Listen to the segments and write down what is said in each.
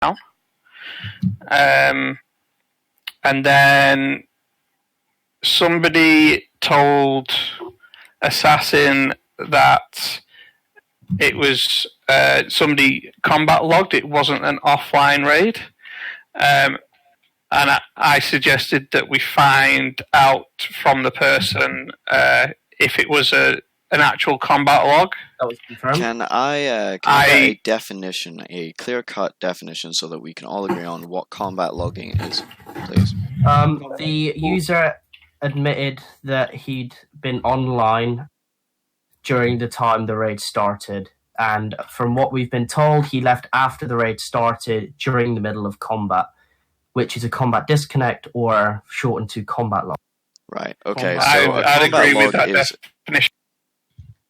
down. And then somebody told Assassin that it was somebody combat logged. It wasn't an offline raid. And I suggested that we find out from the person if it was an actual combat log. That was confirmed. Can I get a definition, a clear-cut definition, so that we can all agree on what combat logging is, please? The user admitted that he'd been online during the time the raid started, and from what we've been told, he left after the raid started during the middle of combat, which is a combat disconnect or shortened to combat log. Right. Okay. So I'd agree with that definition.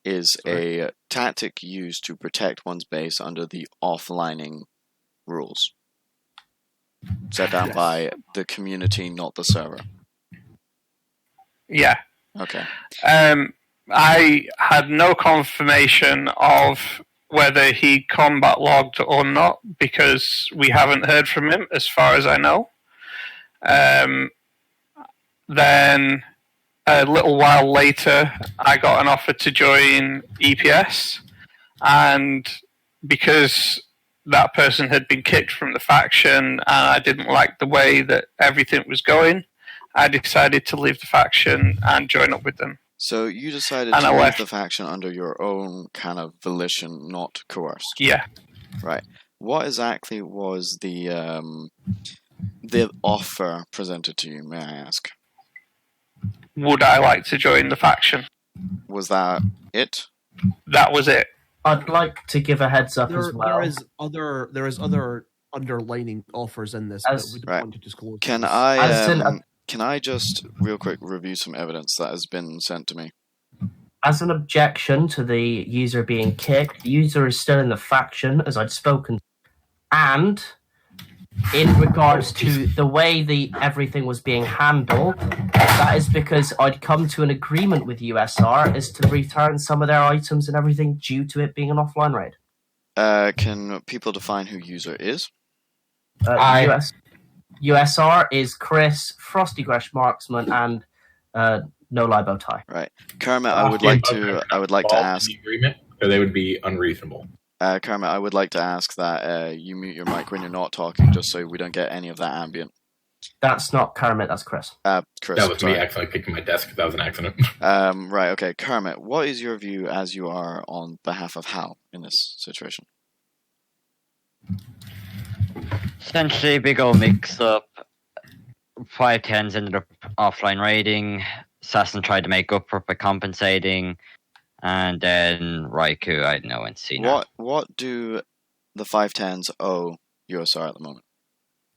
Is a tactic used to protect one's base under the offlining rules set down by the community, not the server. Yeah. Okay. I had no confirmation of whether he combat logged or not because we haven't heard from him, as far as I know. Then a little while later, I got an offer to join EPS, and because that person had been kicked from the faction and I didn't like the way that everything was going, I decided to leave the faction and join up with them. So you decided to leave the faction under your own kind of volition, not coerced. Yeah. Right. What exactly was the offer presented to you, may I ask? Would I like to join the faction? Was that it? That was it. I'd like to give a heads up as well. There is other underlining offers in this that we don't want to disclose. Can I just real quick review some evidence that has been sent to me? As an objection to the user being kicked, the user is still in the faction, as I'd spoken, and in regards to the way everything was being handled, that is because I'd come to an agreement with USR as to return some of their items and everything due to it being an offline raid. Can people define who user is? USR is Chris, Frosty Gresh Marksman, and No Libo Tie. Right, Kermit. I would like to ask. The agreement, or they would be unreasonable. Kermit, I would like to ask that you mute your mic when you're not talking, just so we don't get any of that ambient. That's not Kermit, that's Chris. Chris. That was me accidentally kicking my desk. That was an accident. Right, okay. Kermit, what is your view as you are on behalf of Hal in this situation? Essentially, big old mix-up. 510s ended up offline raiding. Assassin tried to make up for it by compensating. And then Raikou, I know, and Cena. What do the 510s owe USR at the moment?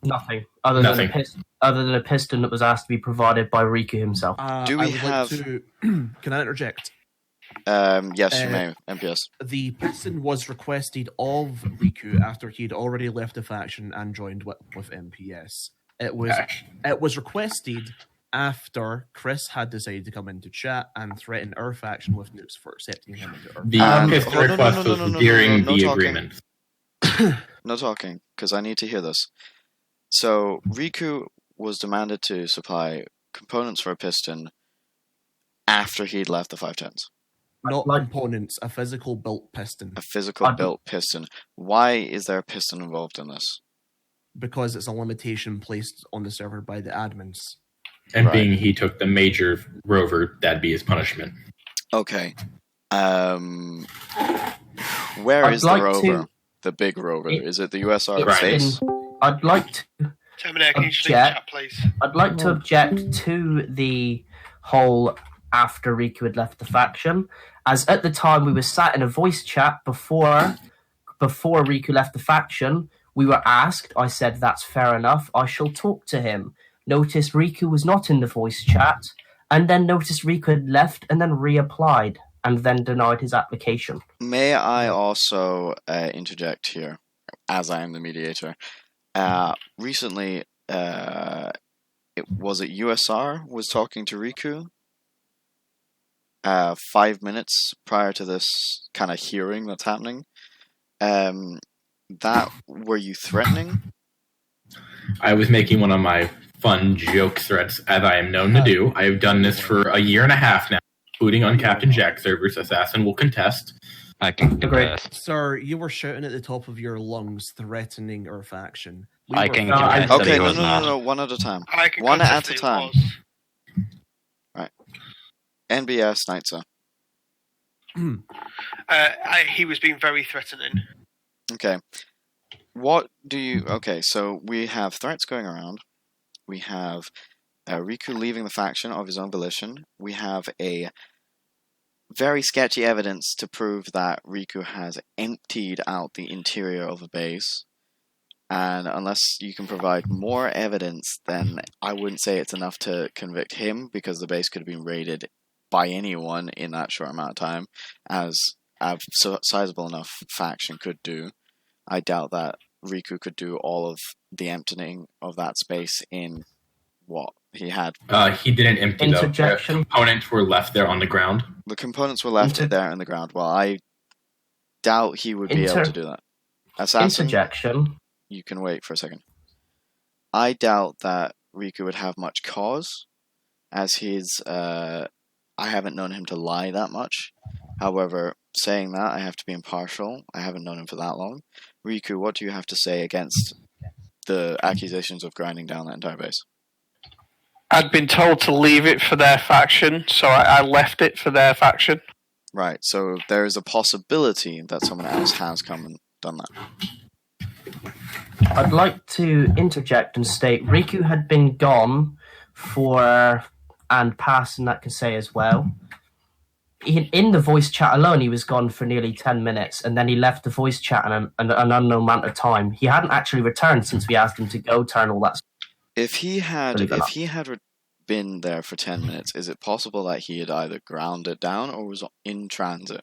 Nothing. Other than a piston that was asked to be provided by Riku himself. Do we have... Can I interject? Yes, you may, MPS. The piston was requested of Riku after he'd already left the faction and joined with MPS. It was requested after Chris had decided to come into chat and threaten our faction with nukes for accepting him into our faction. The piston request was during the agreement. No talking, because I need to hear this. So, Riku was demanded to supply components for a piston after he'd left the 510s. Not components, a physical built piston. A physical built piston. Why is there a piston involved in this? Because it's a limitation placed on the server by the admins. And being he took the major rover, that'd be his punishment. Okay. Where is the rover? The big rover. Is it the USR base? I'd like to object. I'd like to object to the whole after Riku had left the faction, as at the time we were sat in a voice chat before Riku left the faction. We were asked. I said that's fair enough. I shall talk to him. Noticed Riku was not in the voice chat, and then noticed Riku had left and then reapplied, and then denied his application. May I also interject here, as I am the mediator? Recently, was it USR was talking to Riku 5 minutes prior to this kind of hearing that's happening. that were you threatening? I was making one of my fun joke threats, as I am known to do. I have done this for a year and a half now, including on Captain Jack servers. Assassin will contest. I can contest. Sir, you were shouting at the top of your lungs, threatening our faction. I can No, contest that Okay, he no, was no, not. no, no, one at a time. I can One contest at a it time. was. Right. NBS, Nightsa. He was being very threatening. Okay. What do you... Okay, so we have threats going around. We have Riku leaving the faction of his own volition. We have a very sketchy evidence to prove that Riku has emptied out the interior of a base. And unless you can provide more evidence, then I wouldn't say it's enough to convict him, because the base could have been raided by anyone in that short amount of time, as a sizable enough faction could do. I doubt that Riku could do all of the emptying of that space in what he had. He didn't empty the Interjection. components were left there on the ground. The components were left there in the ground. Well, I doubt he would be able to do that. Assassin, Interjection. you can wait for a second. I doubt that Riku would have much cause, as his... I haven't known him to lie that much. However, saying that, I have to be impartial. I haven't known him for that long. Riku, what do you have to say against the accusations of grinding down that entire base? I'd been told to leave it for their faction, so I left it for their faction. Right, so there is a possibility that someone else has come and done that. I'd like to interject and state Riku had been gone for, and Pass and that can say as well. In the voice chat alone, he was gone for nearly 10 minutes, and then he left the voice chat in an unknown amount of time. He hadn't actually returned since we asked him to go turn all that. If he had been there for 10 minutes, is it possible that he had either ground it down or was in transit?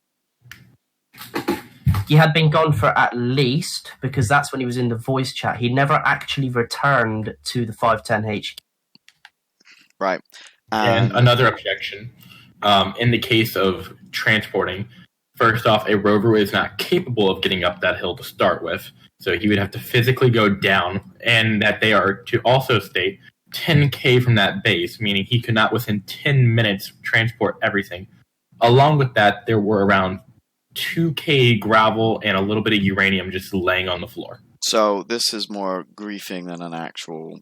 He had been gone for at least, because that's when he was in the voice chat. He never actually returned to the 510 HQ. Right. And another objection, in the case of transporting, first off, a rover is not capable of getting up that hill to start with, so he would have to physically go down, and that they are, to also state, 10k from that base, meaning he could not within 10 minutes transport everything. Along with that, there were around 2k gravel and a little bit of uranium just laying on the floor. So this is more griefing than an actual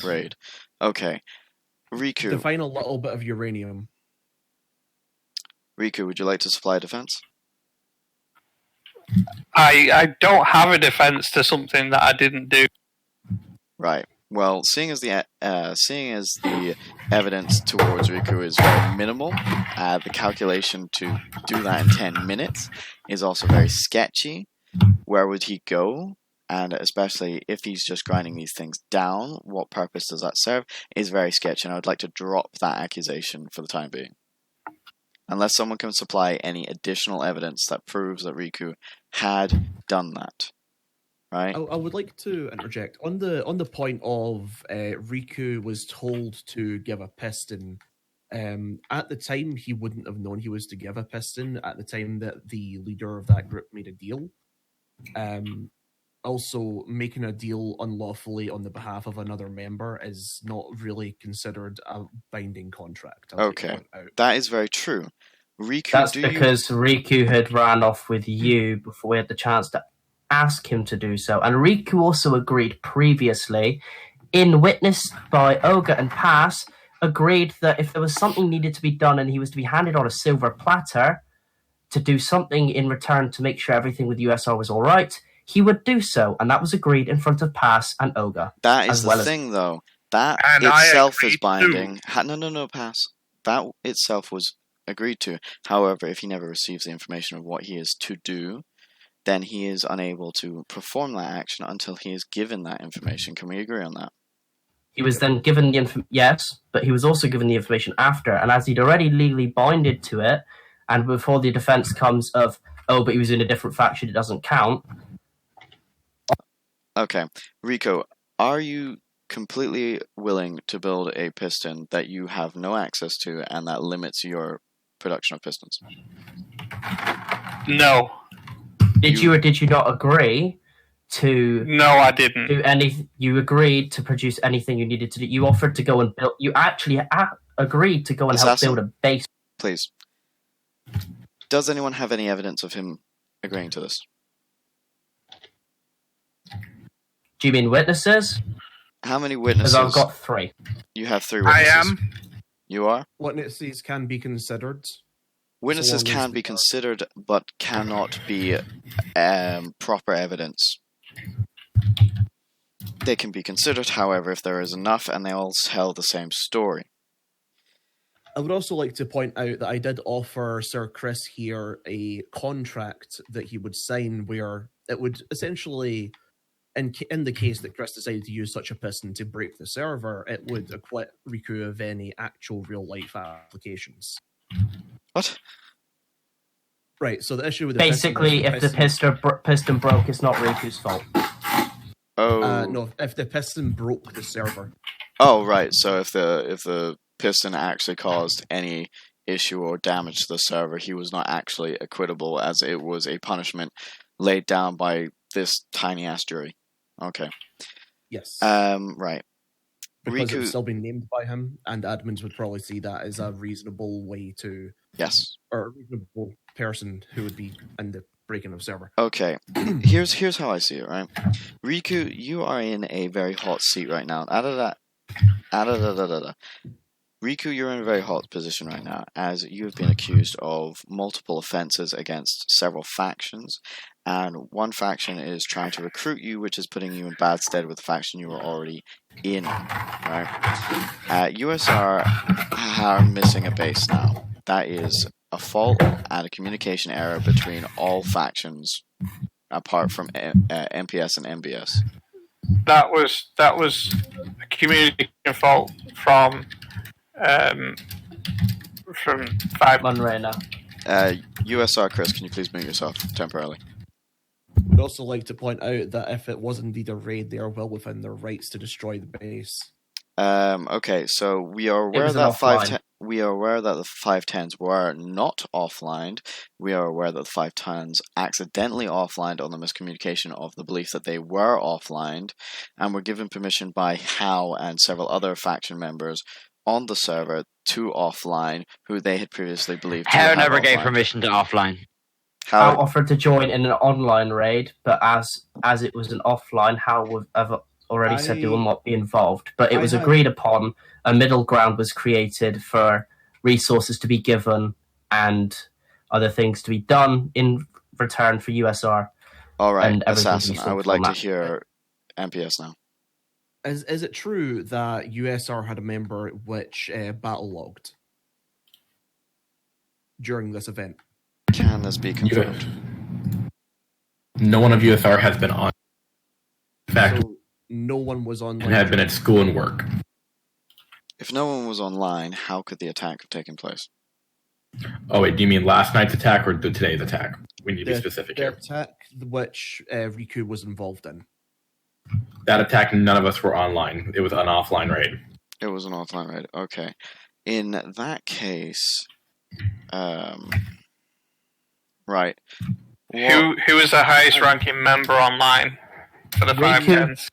raid. Okay. Riku. The final little bit of uranium. Riku, would you like to supply defense? I don't have a defense to something that I didn't do. Right. Well, seeing as the evidence towards Riku is very minimal, the calculation to do that in 10 minutes is also very sketchy. Where would he go? And especially if he's just grinding these things down, what purpose does that serve? Is very sketchy, and I would like to drop that accusation for the time being. Unless someone can supply any additional evidence that proves that Riku had done that. Right? I would like to interject on the point of Riku was told to give a piston. At the time, he wouldn't have known he was to give a piston. At the time that the leader of that group made a deal, also making a deal unlawfully on the behalf of another member is not really considered a binding contract. Okay, that is very true. Riku, that's because Riku had ran off with you before we had the chance to ask him to do so, and Riku also agreed previously, in witnessed by Ogre and Pass, agreed that if there was something needed to be done and he was to be handed on a silver platter to do something in return to make sure everything with USR was all right, he would do so, and that was agreed in front of Pass and Ogre. That is the thing, though. That itself is binding. No, Pass. That itself was agreed to. However, if he never receives the information of what he is to do, then he is unable to perform that action until he is given that information. Can we agree on that? He was then given the information, yes, but he was also given the information after, and as he'd already legally binded to it, and before the defense comes of, oh, but he was in a different faction, it doesn't count. Okay. Rico, are you completely willing to build a piston that you have no access to and that limits your production of pistons? No. Did you or did you not agree to No, I didn't. do any? You agreed to produce anything you needed to do. You offered to go and build. You actually agreed to go and help Assassin? build a base. Please. Does anyone have any evidence of him agreeing to this? Do you mean witnesses? How many Because witnesses? I've got 3. You have 3 I witnesses. am. You are? Witnesses can be considered. Witnesses long as can they be are- considered, but cannot be proper evidence. They can be considered, however, if there is enough and they all tell the same story. I would also like to point out that I did offer Sir Chris here a contract that he would sign where it would essentially, in the case that Chris decided to use such a piston to break the server, it would acquit Riku of any actual real-life applications. What? Right, so the issue with the Basically, if the piston broke, it's not Riku's fault. Oh, no, if the piston broke the server. oh, right. So if the piston actually caused any issue or damage to the server, he was not actually acquittable, as it was a punishment laid down by this tiny ass jury. Okay. Yes. Right. Because it would Riku. still be named by him, and admins would probably see that as a reasonable way to, Yes. or a reasonable person who would be in the breaking of server. Okay. Here's how I see it. Right. Riku, you are in a very hot seat right now. Riku, you're in a very hot position right now, as you have been accused of multiple offenses against several factions, and one faction is trying to recruit you, which is putting you in bad stead with the faction you were already in. Right? USR are missing a base now. That is a fault and a communication error between all factions, apart from MPS and MBS. That was a communication fault from 5. Munrena. USR, Chris, can you please mute yourself temporarily? We'd also like to point out that if it was indeed a raid, they are well within their rights to destroy the base. Okay, so we are aware was an that offline. we are aware that the 510s were not offlined. We are aware that the 510s accidentally offlined on the miscommunication of the belief that they were offlined, and were given permission by Hao and several other faction members on the server to offline, who they had previously believed. to Hare have never gave offlined. permission to offline. Hal Hao, offered to join in an online raid, but as it was an offline, Hal would have already said they will not be involved. But it was agreed upon. A middle ground was created for resources to be given and other things to be done in return for USR. all right, and everything Assassin. we I saw would from like to that. hear MPS now. Is it true that USR had a member which battle logged during this event? Can this be confirmed? No one of USR has been on. In fact, So no one was on. and had been at school and work. If no one was online, how could the attack have taken place? Oh wait, do you mean last night's attack or today's attack? We need to be specific the here. attack which Riku was involved in. That attack, none of us were online. It was an offline raid. It was an offline raid. Okay. In that case, right. What- Who is the highest ranking member online for the Riku. 510s?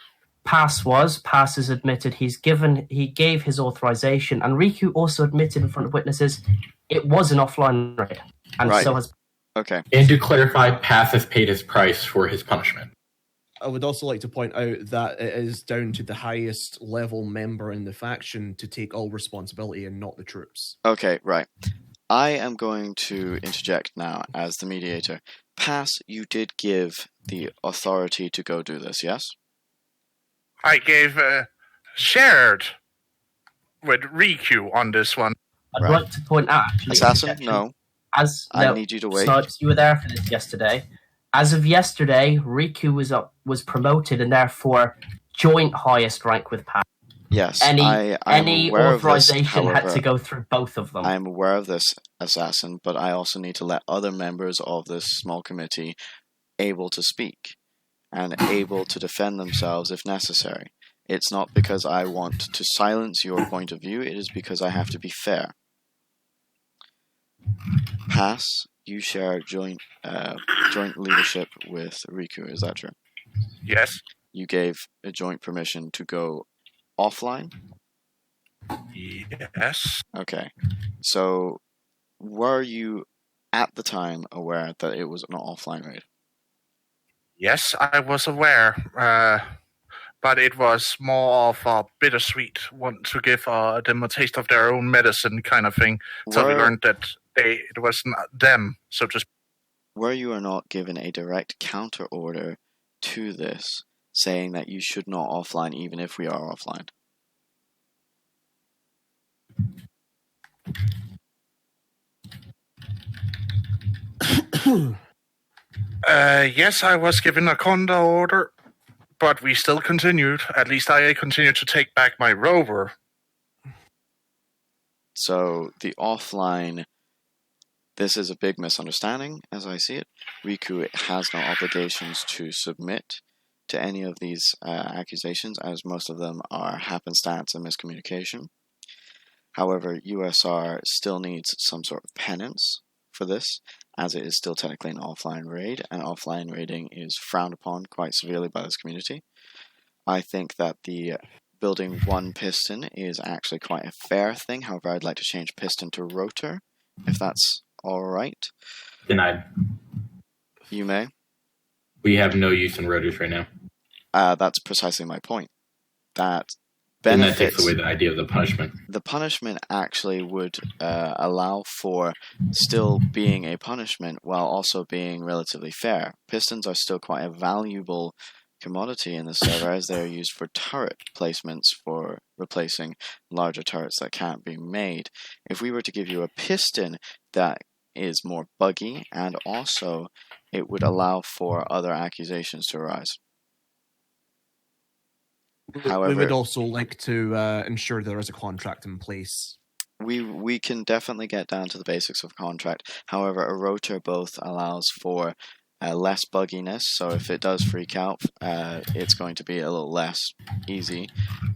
Pass has admitted he gave his authorization, and Riku also admitted in front of witnesses it was an offline raid, and Right. so has. Okay. And to clarify, Pass has paid his price for his punishment. I would also like to point out that it is down to the highest level member in the faction to take all responsibility and not the troops. Okay, right. I am going to interject now as the mediator. Pass, you did give the authority to go do this, yes? I gave shared with Riku on this one. I'd Right. like to point out, actually, Assassin, objection, no. As I no, need you to wait. Snipes, you were there for this yesterday. As of yesterday, Riku was promoted and therefore joint highest rank with Pat. Yes, Any I'm any aware of this, authorization had however, to go through both of them. I am aware of this, Assassin, but I also need to let other members of this small committee able to speak and able to defend themselves if necessary. It's not because I want to silence your point of view, it is because I have to be fair. Pass, you share joint leadership with Riku, is that true? Yes. You gave a joint permission to go offline? Yes. Okay. So, were you at the time aware that it was an offline raid? Yes, I was aware. But it was more of a bittersweet, want to give them a taste of their own medicine kind of thing. So we learned that it was not them, so to speak. Were you or not given a direct counter order to this, saying that you should not offline even if we are offline? Yes, I was given a counter order, but we still continued. At least I continued to take back my rover. So the offline, this is a big misunderstanding as I see it. Riku has no obligations to submit to any of these accusations, as most of them are happenstance and miscommunication. However, USR still needs some sort of penance for this, as it is still technically an offline raid, and offline raiding is frowned upon quite severely by this community. I think that the building one piston is actually quite a fair thing. However, I'd like to change piston to rotor, if that's alright. Denied. You may. We have no use in rotors right now. That's precisely my point. That And that benefits... takes away the idea of the punishment. The punishment actually would allow for still being a punishment while also being relatively fair. Pistons are still quite a valuable commodity in the server, as they are used for turret placements for replacing larger turrets that can't be made. If we were to give you a piston that is more buggy, and also it would allow for other accusations to arise. However, we would also like to ensure there is a contract in place. We can definitely get down to the basics of contract. However, a rotor both allows for less bugginess, so if it does freak out, it's going to be a little less easy.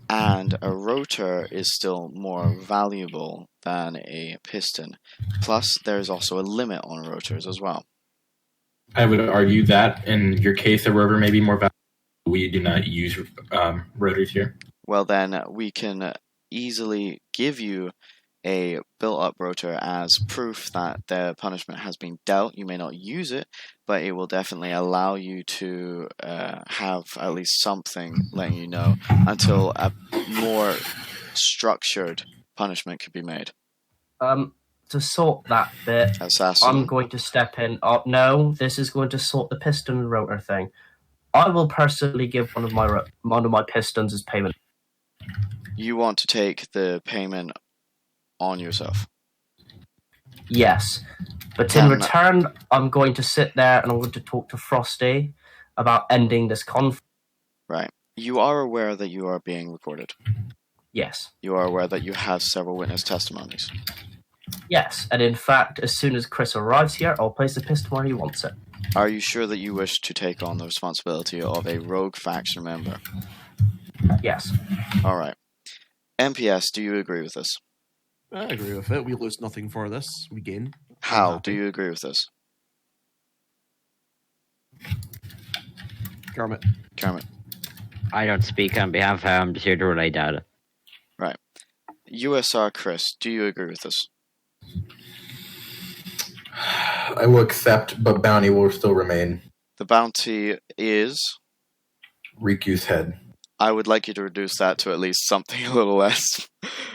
And a rotor is still more valuable than a piston. Plus, there's also a limit on rotors as well. I would argue that in your case, a rover may be more valuable. We do not use rotors here. Well, then we can easily give you a built-up rotor as proof that the punishment has been dealt. You may not use it, but it will definitely allow you to have at least something letting you know until a more structured punishment could be made. To sort that bit, Assassin. I'm going to step in. No, this is going to sort the piston and rotor thing. I will personally give one of my pistons as payment. You want to take the payment on yourself? Yes, but in return, I'm going to sit there and I'm going to talk to Frosty about ending this conflict. Right. You are aware that you are being recorded? Yes. You are aware that you have several witness testimonies? Yes, and in fact, as soon as Chris arrives here, I'll place the piston where he wants it. Are you sure that you wish to take on the responsibility of a rogue faction member? Yes. Alright. MPS, do you agree with this? I agree with it. We lose nothing for this. We gain. How do you agree with this? Kermit. I don't speak on behalf of him. I'm just here to relay data. Right. USR Chris, do you agree with this? I will accept, but bounty will still remain. The bounty is... Riku's head. I would like you to reduce that to at least something a little less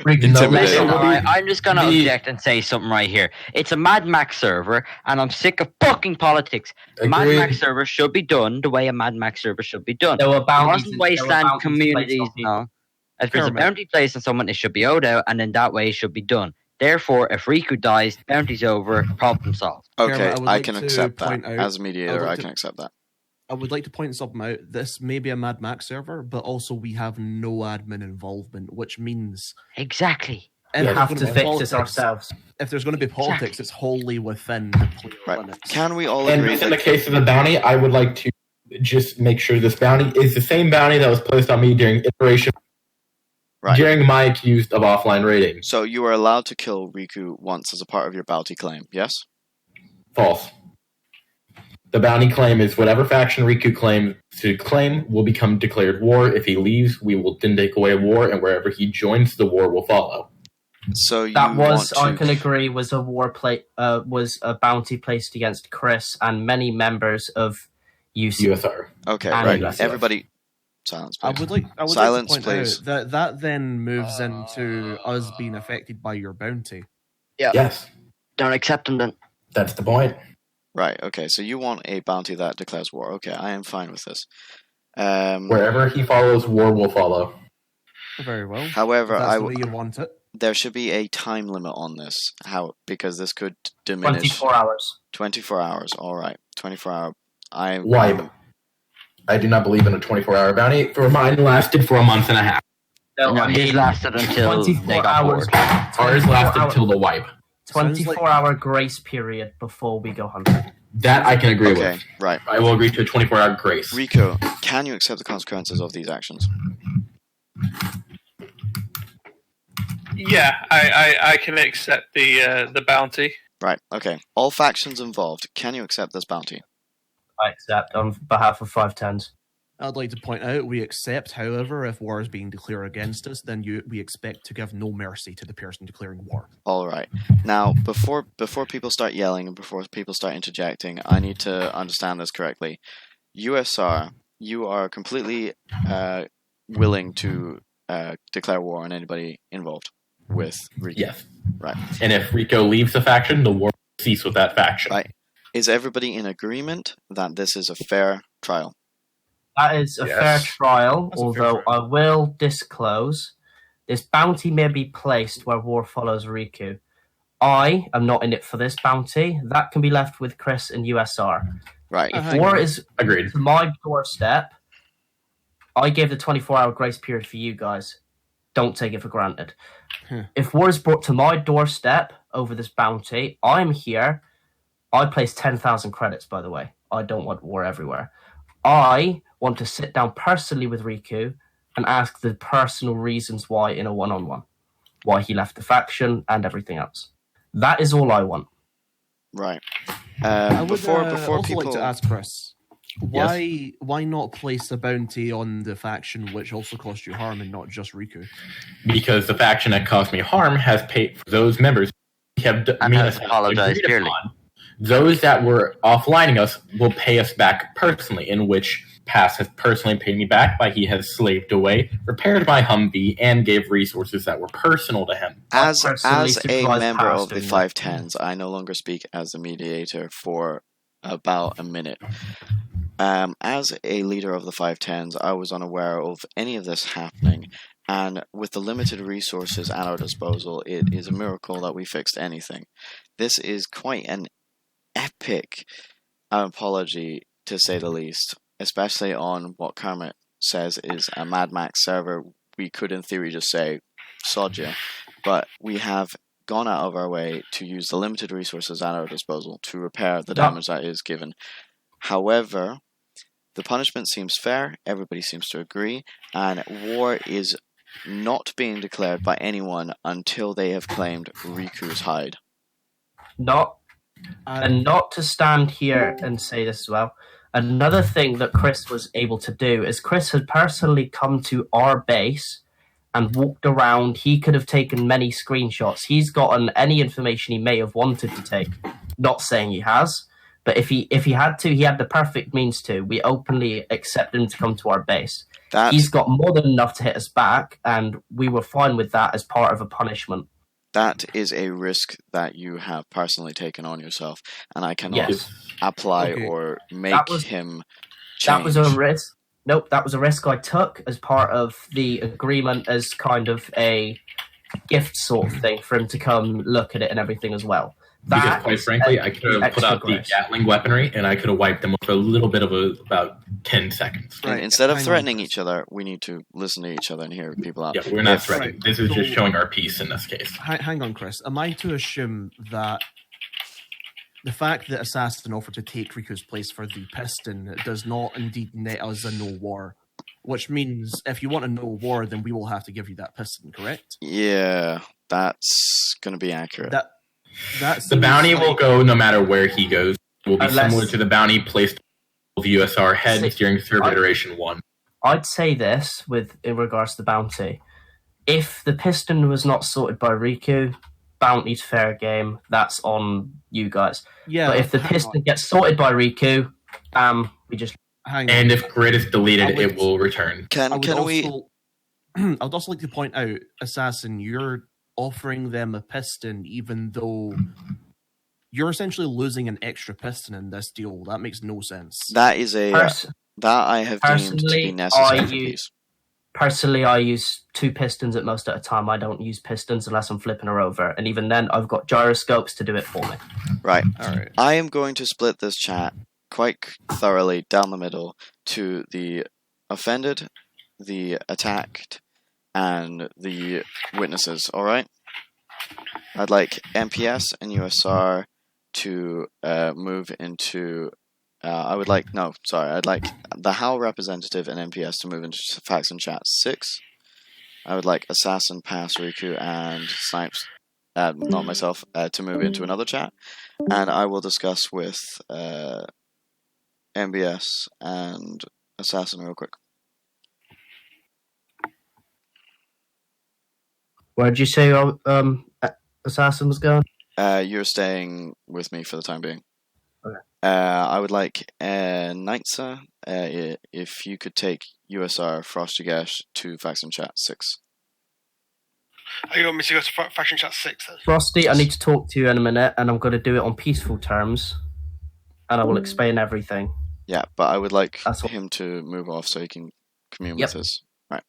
Listen, intimidating. I'm just going to object and say something right here. It's a Mad Max server, and I'm sick of fucking politics. A Mad Max server should be done the way a Mad Max server should be done. There were bounties. It mustn't wasteland communities. No. If there's a bounty placed on someone, it should be owed out, and then that way it should be done. Therefore, if Riku dies, bounty's over, problem solved. Okay, Kermit, I can accept that. point out- As a mediator, I can accept that. I would like to point something out. This may be a Mad Max server, but also we have no admin involvement, which means Exactly. if We there's have gonna to be fix politics- this ourselves. If there's going to be politics, it's wholly within the player Right. limits. Can we all And agree in the that... case of the bounty, I would like to just make sure this bounty is the same bounty that was placed on me during iteration Right. during my accused of offline raiding. So you are allowed to kill Riku once as a part of your bounty claim, yes? False. The bounty claim is whatever faction Riku claims to claim will become declared war. If he leaves, we will then take away war, and wherever he joins, the war will follow. So you That was, want I to... can agree, was a bounty placed against Chris and many members of UC. USR. Okay, and right. USR. Everybody, silence, I please. would like Silence, to point please. out that then moves into us being affected by your bounty. Yes, Don't accept them then. that's the point. Right, okay, so you want a bounty that declares war. Okay, I am fine with this. Wherever he follows, war will follow. Very well. However, That's the way you want it. there should be a time limit on this. Because this could diminish. 24 hours. 24 hours, alright. 24 hour. Why? I do not believe in a 24-hour bounty. For mine lasted for a month and a half. No, No, I his mean, lasted until 24 they got hours. bored. Ours 24 lasted hours. till the wipe. 24-hour grace period before we go hunting. That I can agree Okay, with. right. I will agree to a 24-hour grace. Rico, can you accept the consequences of these actions? Yeah, I can accept the bounty. Right, okay. All factions involved, can you accept this bounty? I accept on behalf of 510s. I'd like to point out we accept, however, if war is being declared against us, then we expect to give no mercy to the person declaring war. Alright. Now, before people start yelling and before people start interjecting, I need to understand this correctly. USR, you are completely willing to declare war on anybody involved with Rico? Yes. Right. And if Rico leaves the faction, the war will cease with that faction. Right. Is everybody in agreement that this is a fair trial? That is a Yes. fair trial, That's a fair although trial. I will disclose this bounty may be placed where war follows Riku. I am not in it for this bounty. That can be left with Chris and USR. Right. If war is Agreed. to my doorstep, I gave the 24-hour grace period for you guys. Don't take it for granted. If war is brought to my doorstep over this bounty, I'm here. I place 10,000 credits, by the way. I don't want war everywhere. I want to sit down personally with Riku and ask the personal reasons why in a one-on-one. Why he left the faction and everything else. That is all I want. Right. I would Before also people... like to ask Chris, why not place a bounty on the faction which also caused you harm and not just Riku? Because the faction that caused me harm has paid for those members who have And has apologized agreed dearly. upon. Those that were offlining us will pay us back personally, in which Pass has personally paid me back by he has slaved away, repaired my Humvee, and gave resources that were personal to him. As personally a supervised member of the past 510s, I no longer speak as the mediator for about a minute. As a leader of the 510s, I was unaware of any of this happening, and with the limited resources at our disposal, it is a miracle that we fixed anything. This is quite an epic apology, to say the least, especially on what Kermit says is a Mad Max server. We could, in theory, just say, sod ya, but we have gone out of our way to use the limited resources at our disposal to repair the damage that is given. However, the punishment seems fair, everybody seems to agree, and war is not being declared by anyone until they have claimed Riku's hide. And not to stand here and say this as well. Another thing that Chris was able to do is Chris had personally come to our base and walked around. He could have taken many screenshots. He's gotten any information he may have wanted to take. Not saying he has, but if he had to, he had the perfect means to. We openly accept him to come to our base. He's got more than enough to hit us back, and we were fine with that as part of a punishment. That is a risk that you have personally taken on yourself, and I cannot Yes. apply Okay. or make him change. That was a risk. Nope, that was a risk I took as part of the agreement, as kind of a gift sort of thing for him to come look at it and everything as well. Because quite frankly, I could have put out the grace. Gatling weaponry and I could have wiped them with a little bit of about 10 seconds. Right. Instead of hang on. threatening each other, we need to listen to each other and hear people out. Yeah, we're not If- threatening. This is just showing our peace in this case. Hang on, Chris. Am I to assume that the fact that Assassin offered to take Riku's place for the Piston does not indeed net us a no war? Which means if you want a no war, then we will have to give you that Piston, correct? Yeah, that's going to be accurate. That The bounty will go no matter where he goes. It will be Unless- similar to the bounty placed of USR heads during server iteration 1. I'd say this in regards to the bounty. If the piston was not sorted by Riku, bounty's fair game. That's on you guys. Yeah, But if the piston gets sorted by Riku, we just hang on. And if grid is deleted, I would- it will return. Can we? I'd also like to point out, Assassin, you're offering them a piston, even though you're essentially losing an extra piston in this deal. That makes no sense. That is a that I have deemed to be Personally, necessary I for use- peace. Personally, I use 2 pistons at most at a time. I don't use pistons unless I'm flipping her over. And even then, I've got gyroscopes to do it for me. Right. All right. I am going to split this chat quite thoroughly down the middle to the offended, the attacked, and the witnesses. All right. I'd like MPS and USR to move into. I'd like the HAL representative and MPS to move into faction chat 6. I would like Assassin, Pass, Riku, and Snipes, not myself, to move into another chat. And I will discuss with MBS and Assassin real quick. Where'd you say Assassin was going? You're staying with me for the time being. Okay. I would like Nightsa, if you could take USR Frostigash to faction chat 6. Oh, you want me to go to faction chat 6 then? Frosty, I need to talk to you in a minute, and I'm going to do it on peaceful terms, and I will explain everything. Yeah, but I would like That's what- him to move off so he can commune Yep. with us. Right.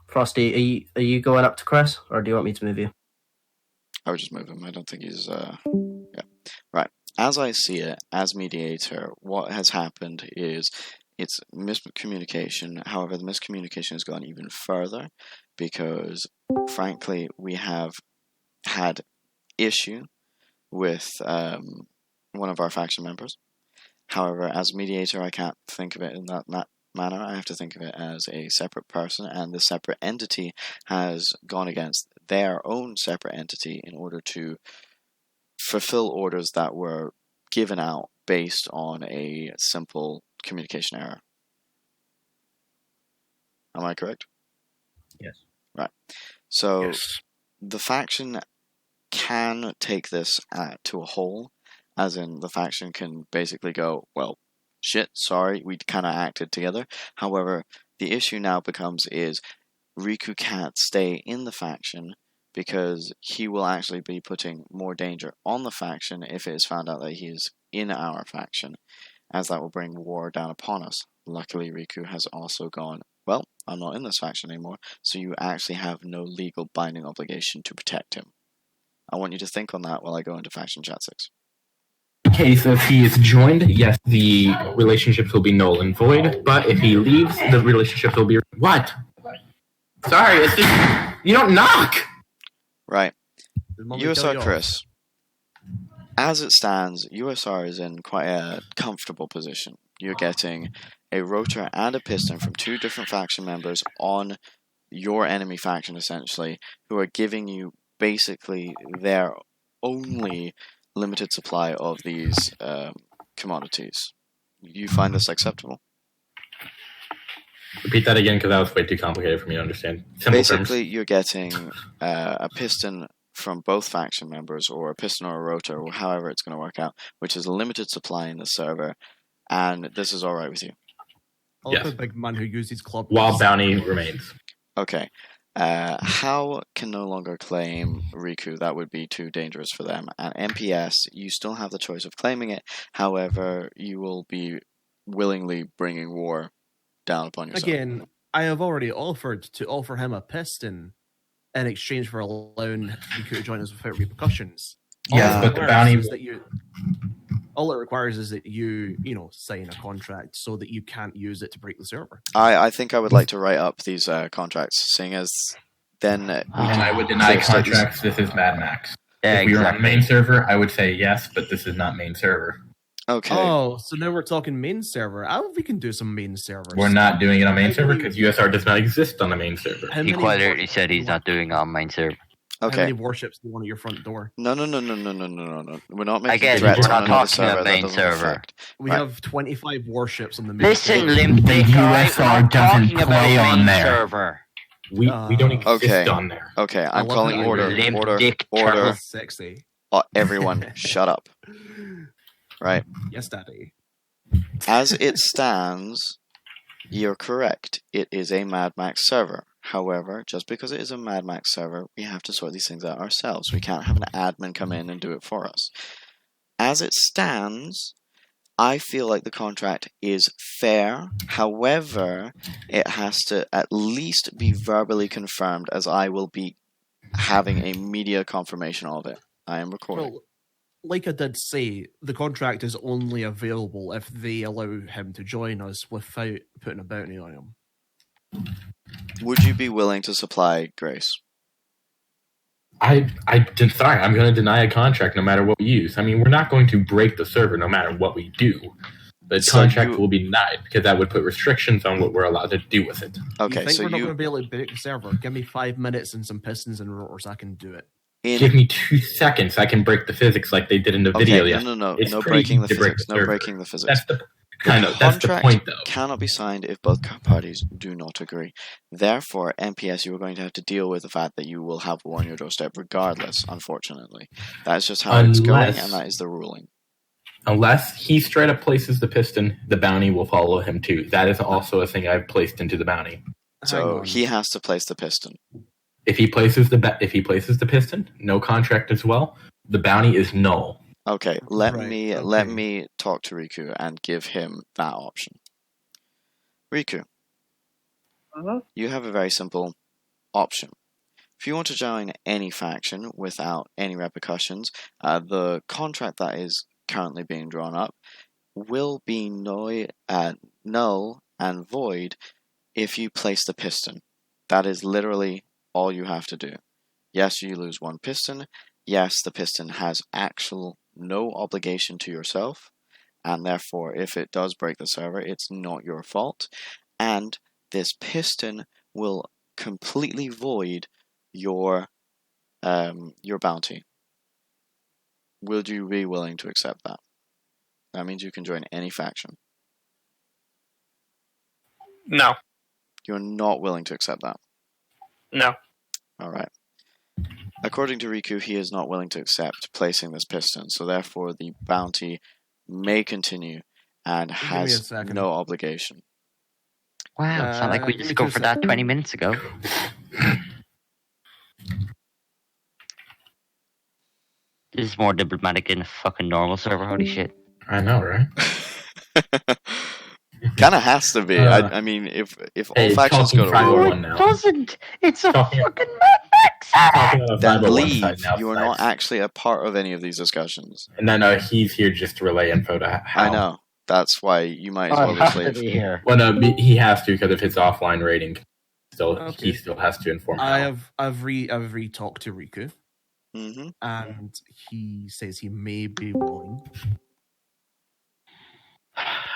Frosty, are you going up to Chris, or do you want me to move you? I would just move him. I don't think he's yeah. Right. As I see it, as mediator, what has happened is it's miscommunication. However, the miscommunication has gone even further because, frankly, we have had issue with one of our faction members. However, as mediator, I can't think of it in that manner. I have to think of it as a separate person, and the separate entity has gone against their own separate entity in order to fulfill orders that were given out based on a simple communication error. Am I correct? Yes. Right. So Yes. the faction can take this to a whole, as in the faction can basically go, well, shit, sorry, we kind of acted together. However, the issue now becomes is Riku can't stay in the faction because he will actually be putting more danger on the faction if it is found out that he is in our faction, as that will bring war down upon us. Luckily, Riku has also gone, well, I'm not in this faction anymore, so you actually have no legal binding obligation to protect him. I want you to think on that while I go into faction chat 6. In case if he is joined, yes, the relationships will be null and void. But if he leaves, the relationships will be what? Sorry, it's just you don't knock. Right. The moment we tell USR you off. Chris. As it stands, USR is in quite a comfortable position. You're getting a rotor and a piston from 2 different faction members on your enemy faction, essentially, who are giving you basically their only limited supply of these commodities. You find this acceptable? Repeat that again because that was way too complicated for me to understand. Simple Basically, terms. you're getting a piston from both faction members, or a piston or a rotor, or however it's going to work out, which is a limited supply in the server, and this is alright with you. I love Yes. a big man who uses club. While bounty remains. Okay. How can no longer claim Riku? That would be too dangerous for them. And MPS, you still have the choice of claiming it. However, you will be willingly bringing war down upon yourself. Again, I have already offered to offer him a piston in exchange for allowing Riku to join us without repercussions. Yes, Yeah. but the bounty. All it requires is that you sign a contract so that you can't use it to break the server. I think I would like to write up these contracts, seeing as then we And can I would deny start these- contracts. This is Mad Max. Yeah, If we were on exactly. main server, I would say yes, but this is not main server. Okay. Oh, so now we're talking main server. We can do some main servers. We're not doing it on main server because USR does not exist on the main server. How He many- quite literally said he's not doing it on main server. How Okay. many warships do you want at your front door? No. We're not making Again, threats we're on not another talking server. about That main doesn't server. affect. We Right. have 25 warships on the main Listen, server. Limp Dick, The alright? We're USR not doesn't talking about play on main there. server. We don't exist Okay. on there. Okay, I'm love calling how you order. Limp Order. Dick Order. Turtle. Sexy. Everyone, shut up. Right. Yes, Daddy. As it stands, you're correct. It is a Mad Max server. However, just because it is a Mad Max server, we have to sort these things out ourselves. We can't have an admin come in and do it for us. As it stands, I feel like the contract is fair. However, it has to at least be verbally confirmed, as I will be having a media confirmation of it. I am recording. Well, like I did say, the contract is only available if they allow him to join us without putting a bounty on him. Would you be willing to supply Grace? Sorry, I'm going to deny a contract no matter what we use. I mean, we're not going to break the server no matter what we do. The So contract you- will be denied because that would put restrictions on what we're allowed to do with it. Okay, you think so we're not going you to be able to break the server? Give me 5 minutes and some pistons and rotors, I can do it. Give me 2 seconds. I can break the physics like they did in the video okay, yesterday. no, It's no pretty breaking the easy to break physics. the No server. breaking the physics. That's the contract point, though. cannot be signed if both parties do not agree. Therefore, MPS, you are going to have to deal with the fact that you will have war on your doorstep regardless, unfortunately. That is just how it's going, Unless- and that is the ruling. Unless he straight up places the piston, the bounty will follow him too. That is also a thing I've placed into the bounty. Hang So on. he has to place the piston. If he places the piston, no contract as well. The bounty is null. Okay, let Right, me talk to Riku and give him that option. Riku, you have a very simple option. If you want to join any faction without any repercussions, the contract that is currently being drawn up will be null and void if you place the piston. That is literally all you have to do. Yes, you lose one piston. Yes, the piston has no obligation to yourself, and therefore, if it does break the server, it's not your fault. And this piston will completely void your bounty. Would you be willing to accept that? That means you can join any faction. No. You're not willing to accept that. No. Alright. According to Riku, he is not willing to accept placing this piston, so therefore the bounty may continue and me a has second. no obligation. Wow, it's not like we give me just go 2 for that seconds. 20 minutes ago. This is more diplomatic than a fucking normal server, holy shit. I know, right? Kinda has to be. I mean, if all Hey, factions talking go to tribal war, one now. doesn't! It's a Talking- fucking Mad Max server! Talking about then 501 leave. side now, You are not thanks. actually a part of any of these discussions. And then he's here just to relay info to how. I know. That's why you might as Oh, well he just has to leave. be here. Well, no, he has to because of his offline rating. Still, Okay. he still has to inform. Hal. I've re-talked to Riku, Mm-hmm. and he says he may be willing.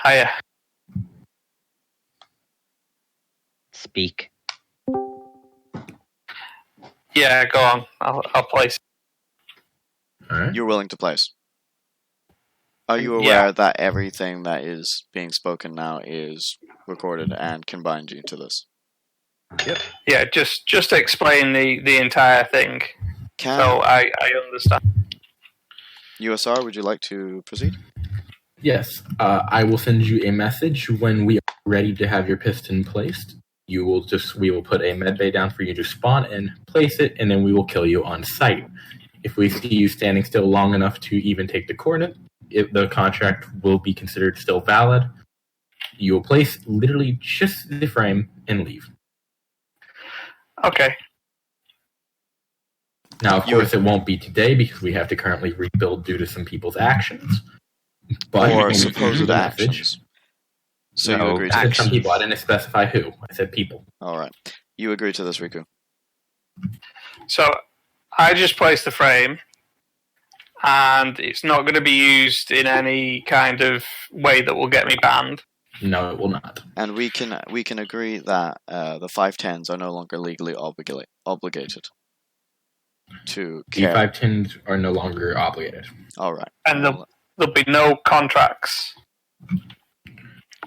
Hiya. Speak. Yeah, go on. I'll place. All right. You're willing to place. Are you Yeah. aware that everything that is being spoken now is recorded and can bind you to this? Yeah, just explain the entire thing. Can So I understand. USR, would you like to proceed? Yes, I will send you a message when we are ready to have your piston placed. We will put a med bay down for you to spawn and place it, and then we will kill you on site. If we see you standing still long enough to even take the coordinate, if the contract will be considered still valid. You will place literally just the frame and leave. Okay. Now, of course, it won't be today because we have to currently rebuild due to some people's actions. But Or we can supposed do the message. actions. So you No, agree I to said this? some people. I didn't specify who. I said people. Alright. You agree to this, Riku? So I just placed the frame, and it's not going to be used in any kind of way that will get me banned. No, it will not. And we can agree that the 510s are no longer legally obligated. to The care. 510s are no longer obligated. All right. And there'll be no contracts.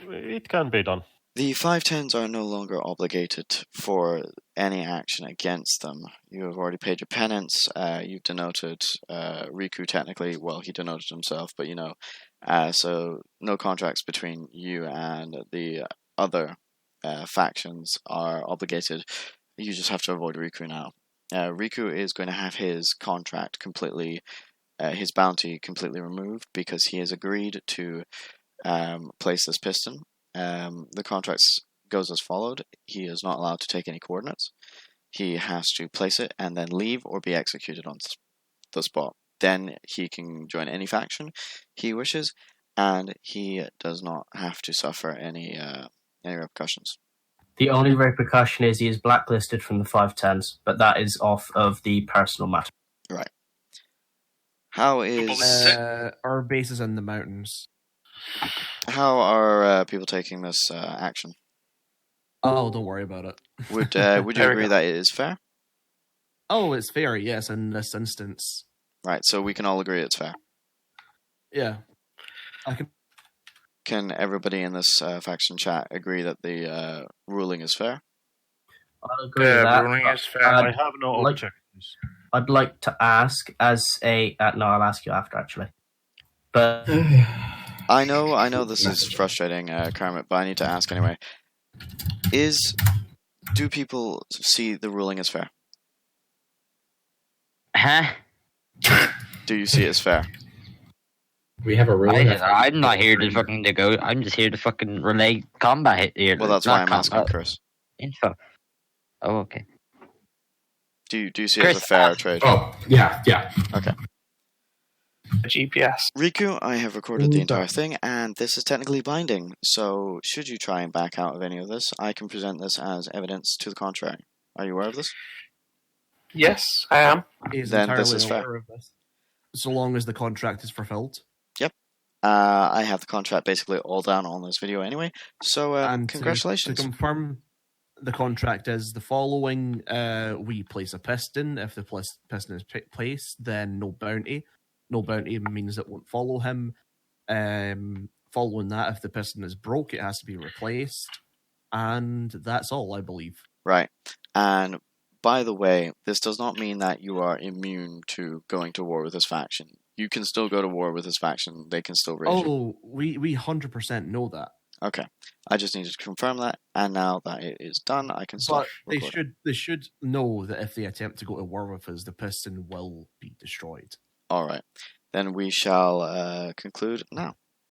It can be done. The 510s are no longer obligated for any action against them. You have already paid your penance. You've denoted Riku technically. Well, he denoted himself, but so no contracts between you and the other factions are obligated. You just have to avoid Riku now. Riku is going to have his contract completely, his bounty completely removed because he has agreed to place this piston. The contract goes as followed. He is not allowed to take any coordinates. He has to place it and then leave or be executed on the spot. Then he can join any faction he wishes, and he does not have to suffer any repercussions. The only repercussion is he is blacklisted from the 510s, but that is off of the personal matter. Right. How is Our base is in the mountains. how are people taking this action? Oh, don't worry about it. Would you agree that it is fair? Oh, it's fair, yes, in this instance. Right. So we can all agree it's fair. Yeah. I can. Can everybody in this faction chat agree that the ruling is fair? I'll agree with The that. ruling is fair. I have no like- objections. I'd like to ask as a... no, I'll ask you after, actually. But I know this is frustrating, Kermit, but I need to ask anyway. Do people see the ruling as fair? Huh? Do you see it as fair? We have a ruling. I'm not here to fucking to go. I'm just here to fucking relay combat here. Well, that's not why I'm asking combat Chris. info. Oh, okay. Do you see it as a Chris, fair trade? Oh, yeah. Okay. GPS. Riku, I have recorded the entire thing, and this is technically binding. So, should you try and back out of any of this, I can present this as evidence to the contrary. Are you aware of this? Yes, I am. He's Then entirely this is fair. aware of this. So long as the contract is fulfilled. I have the contract basically all down on this video anyway. So, And congratulations. To confirm, the contract is the following: we place a piston. If the piston is placed, then no bounty. No bounty means it won't follow him. Following that, if the piston is broke, it has to be replaced, and that's all, I believe. Right. And by the way, this does not mean that you are immune to going to war with this faction. You can still go to war with this faction. They can still raise you. Oh, we 100% know that. Okay. I just needed to confirm that, and now that it is done, I can stop But recording. they should know that if they attempt to go to war with us, the piston will be destroyed. All right. Then we shall conclude now.